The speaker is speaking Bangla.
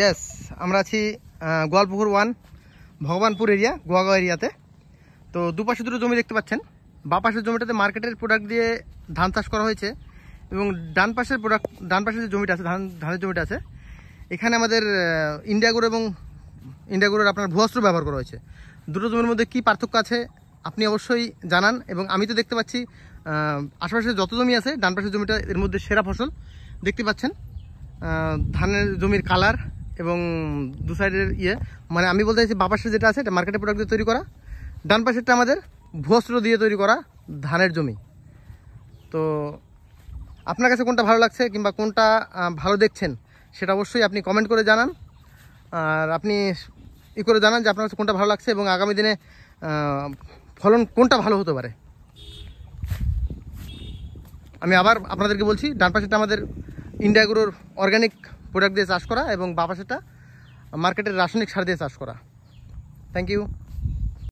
ইয়েস, আমরা আছি গোয়ালপুকুর 1 ভগবানপুর এরিয়া, গোয়াগাঁও এরিয়াতে। তো দুপাশে দুটো জমি দেখতে পাচ্ছেন। বাঁ পাশের জমিটাতে মার্কেটের প্রোডাক্ট দিয়ে ধান চাষ করা হয়েছে এবং ডান পাশের যে জমিটা আছে, ধানের জমিটা আছে, এখানে আমাদের ইন্ডিয়াগোর এবং ইন্ডিয়াগোরের আপনার ভুয়াস্ত্র ব্যবহার করা হয়েছে। দুটো জমির মধ্যে কী পার্থক্য আছে আপনি অবশ্যই জানান। এবং আমি তো দেখতে পাচ্ছি আশেপাশে যত জমি আছে, ডান পাশের জমিটা এর মধ্যে সেরা ফসল দেখতে পাচ্ছেন। ধানের জমির কালার এবং দু সাইডের মানে আমি বলতে চাইছি বাঁ পাশে যেটা আছে এটা মার্কেটের প্রোডাক্ট দিয়ে তৈরি করা, ডান পাশেরটা আমাদের ভুয়াস্ত্র দিয়ে তৈরি করা ধানের জমি। তো আপনার কাছে কোনটা ভালো লাগছে কিংবা কোনটা ভালো দেখছেন সেটা অবশ্যই আপনি কমেন্ট করে জানান। আর আপনি করে জানান যে আপনার কাছে কোনটা ভালো লাগছে এবং আগামী দিনে ফলন কোনটা ভালো হতে পারে। আমি আবার আপনাদেরকে বলছি, ডান পাশেরটা আমাদের ইন্ডিয়াগোর অর্গানিক প্রোডাক্ট দিয়ে চাষ করা এবং বাঁ পাশেরটা মার্কেটের রাসায়নিক সার দিয়ে চাষ করা। Thank you.